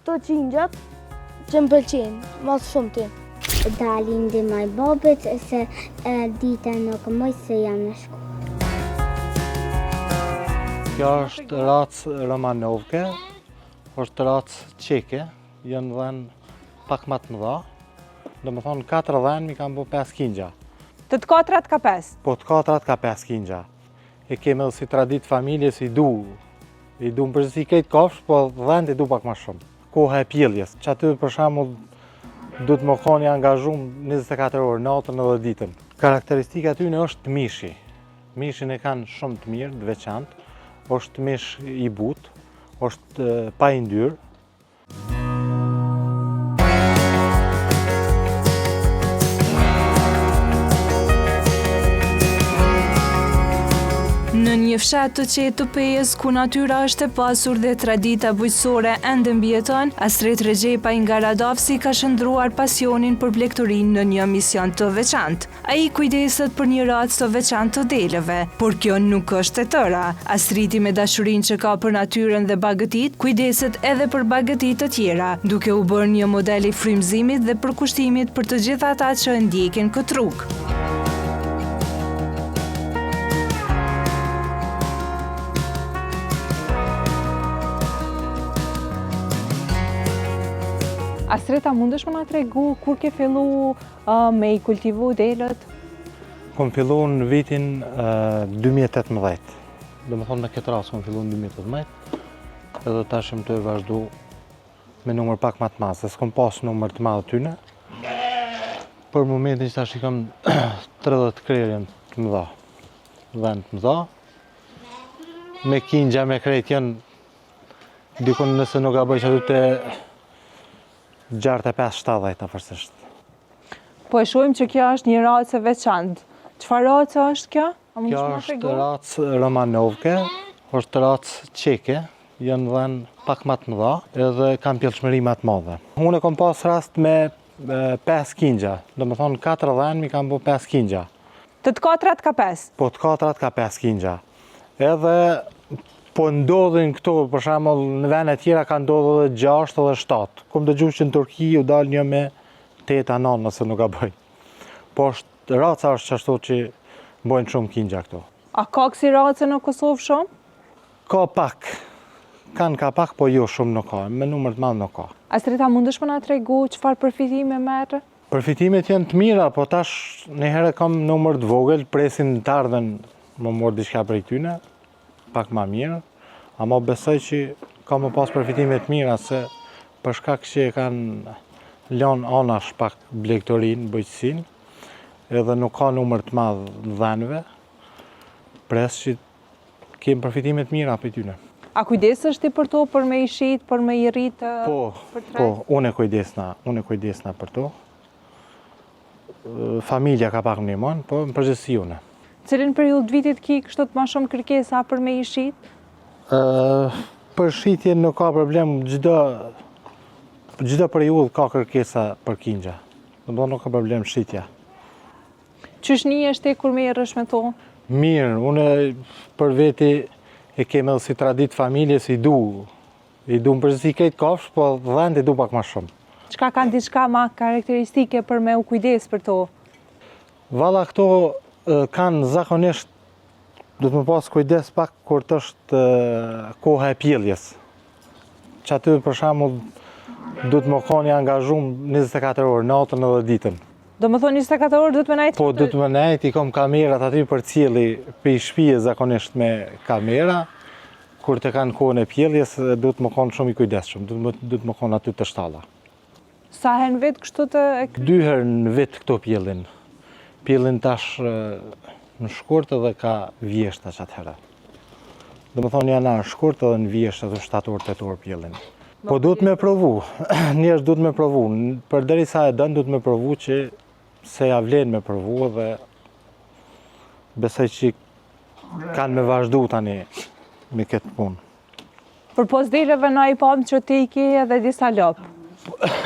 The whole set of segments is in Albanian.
këto qingjat që më pëlqenë, mas shumë ti. Dalin dhe maj babet, se dita nuk moj se jam në shkollë. Kjo është racë Romanovke, është racë qeke, janë dhenë pak më të mëdha. Do më thonë 4 dhenë mi kam bu 5 kingja. Të katrat ka 5? Po të katrat ka 5 kingja. E keme dhe si tradit familjes i du më përgjithsi krejt kafsh, po dhenë i du pak ma shumë. Koha e pjelljes, që aty për shembull du të më koni angazhum 24 orë, natën edhe ditën. Karakteristika aty në është mishi. Mishin e kanë shumë të mirë, të veçantë. Është mish i butë, është pa i ndyrë. Në një fshat të qetë të Pejës, ku natyra është e pasur dhe tradita bujqësore ende mbijeton, Astrit Regjepa nga Radovsi ka shndruar pasionin për blegtorinë në një mision të veçantë. Ai kujdeset për një racë të veçantë të deleve, por kjo nuk është e tëra. Astriti me dashurinë që ka për natyrën dhe bagëtit, kujdeset edhe për bagëtit të tjera, duke u bërë një model i frymëzimit dhe përkushtimit për të gjithë ata që ndjekin këtë rrugë. Astrita, mundesh më na tregu kur ke fillu me i kultivu delët? Kom fillu në vitin 2018. Dhe më thonë me këtë rasë kom fillu në 2018. Edhe tash më të e vazhdu me numër pak ma të madh, se s'kom pas numër të madh tyne. Për momentin që tash i kam 30 krerjen të mëdha. Vend të mëdha. Me kingja me krejt janë dikun nëse nuk a bëj që aty të 65-70 afërsisht. Po e shohim që kjo është një racë e veçantë. Çfarë racë është kjo? Kjo është racë Romanovke, është racë qeke, janë dhenë pak më të mëdha, edhe kam pjellshmëri më të madhe. Unë kom pas rast me 5 kingja, do më thonë 4 dhenë mi kam bu 5 kingja. Të katrat ka 5? Po të katrat ka 5 kingja. Edhe po ndodhin këto, për shembull në vende tjera ka ndodhur edhe 6 edhe 7. Kom dëgjuar që në Turqi u dal një me 8-9 nëse nuk gaboj. Po raca është ashtu që bojnë shumë kingja këto. A ka kësi race në Kosovë shumë? Ka pak. Ka pak, po jo shumë nuk ka. Me numër të madh nuk ka. Astrita, mundesh më na tregu çfarë përfitime merr? Përfitimet janë të mira, po tash një herë kam numër të vogël, presin të ardhmen më mor diçka prej tyne. Pak ma mirë, ama besoj që ka më pas përfitime të mira, se për shkak që kanë lënë anash pak blegtorinë, bujqësinë, edhe nuk ka numër të madh dhenëve, pres që kemë përfitime të mira për tyne. A kujdesesh ti për to, për me i shit, për me i rritë? Po, unë e kujdesna për to. Familja ka pak më ndihmon, po në përgjithësi unë. Cilin periudhë të vitit ki kështu të ma shumë kërkesa për me i shit? Për shitje nuk ka problem, çdo periudhë ka kërkesa për kingja. Do nuk ka problem shitja. Qysh njihesh ti kur merresh me to? Mirë, unë për veti e kem edhe si tradit familjes i du më përgjithsi krejt kafsh, po dhënë i du pak ma shumë. Çka kanë diçka ma karakteristike për me u kujdes për to? Valla këto kanë zakonisht, du të më pas kujdes pak kur të është koha e pjelljes. Që aty për shembull du të më koni angazhum 24 orë, natën edhe ditën. Do më thonë 24 orë du të më najtë? Po, du të më najtë, i kom kamerat aty për cili, për i shpije zakonisht me kamera, kur të kanë kohën e pjelljes, du të më konë shumë i kujdesshëm, du të më konë aty të shtalla. Sa herë në vit kështu të... 2 herë në vit këto pjellin. Pjellin tash në shkurt edhe ka vjeshta që atëherë. Do më thonë janar shkurt edhe në vjeshta të 7 orë, 8 orë pjellin. Po du të me provu, njerëz du të me provu. Për deri sa e dënë du të me provu që se ja vlen me provu dhe besoj që kanë me vazhdu tani me këtë punë. Për pos deleve na i pam që ti i ke edhe disa lopë?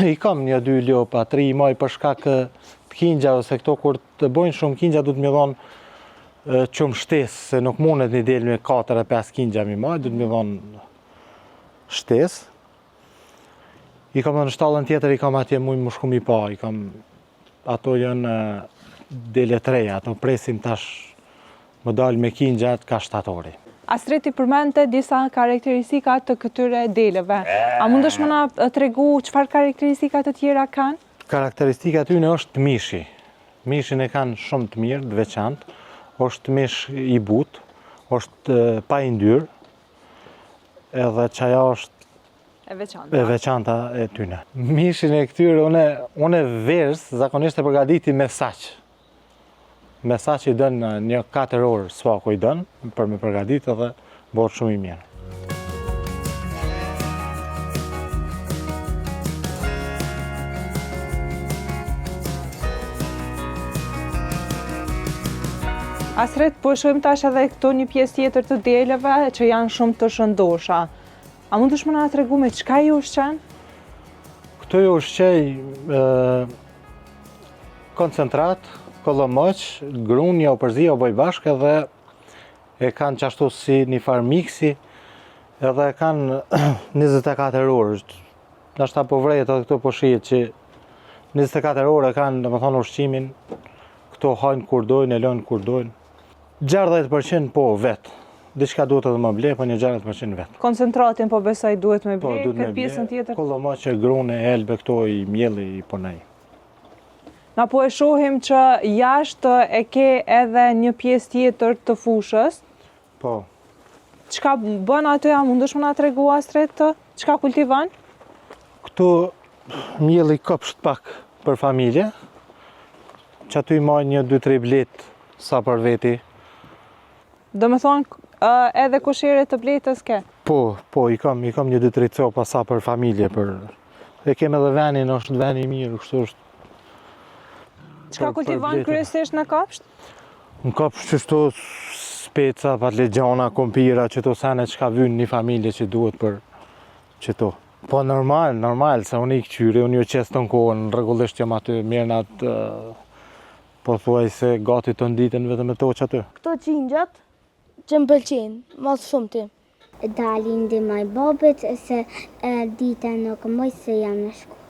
I kam 1-2 lopa, 3 i maj për shkak të kingja, ose këto kur të bojnë shumë kingja du të më dhonë qumë shtesë, se nuk mundet një del me 4-5 kingja mi maj, du të më dhonë shtesë. I kam në shtallën tjetër, i kam atje mujë më shku mi pa, ato janë dele të reja, ato presim tash më dalë me kinë gjatë ka shtatori. Astrid i përmendte disa karakteristika të këtyre deleve. A mundesh më na tregu çfarë karakteristika të tjera kanë? Karakteristika e tyre është mishi. Mishin e kanë shumë të mirë, të veçantë, është mish i butë, është pa i ndyrë, edhe çaja është e veçanta e tyre. Mishin e këtyre, une verës, zakonisht e përgaditi me saq. Me saq i dënë një 4 orë sfaku i dënë, për me përgadit edhe bërë shumë i mirë. Astrid, po shohim tash edhe këto një pjesë tjetër të deleve që janë shumë të shëndosha. A mundesh më na tregu me çka i ushqen? Këto i ushqej koncentrat, kollomoq, grunja o përzia o boj bashkë edhe e kanë qashtu si një farë miksi edhe e kanë 24 orë. Nashta po vrejt edhe këto po shihet që 24 orë kanë, dhe më thonë, ushqimin, këto hajnë kur dojnë, e lojnë kur dojnë. 60% po vetë. Diçka duhet edhe më ble, po një 60% vetë. Koncentratin po besoj duhet me Po, ble, duhet me këtë pjesën tjetër. kollomoqe, grune, elbe, këto i mjelli i ponaj. Na po e shohim që jashtë e ke edhe një pjesë tjetër të fushës. Po. Çka bën aty, a mundesh më na tregu Astrid të? Çka kultivon? Këtu mjelli kopsht pak për familje, që aty i majnë 1-2-3 blet sa për veti. Do me thonë edhe koshere të bletës ke? Po, i kam 1-2-3 copa sa për familje, e kem edhe venin, është veni i mirë, kështu është. Çka kultivon kryesisht në kopsht? Në kopsht qështu speca, patligjana, kompira, qëto sene që ka vynë një familje që duhet për qëto. Po normal, se unë i këqyri, unë ju qesë të në kohën, rregullisht jam aty, mirë në atë, po thuaj se gati të nditën vetëm e to që aty. Këto qingjat që më pëlqenë, mas shumë ti. Dalin dhe maj babit se dita nuk moj se jam në shkollë.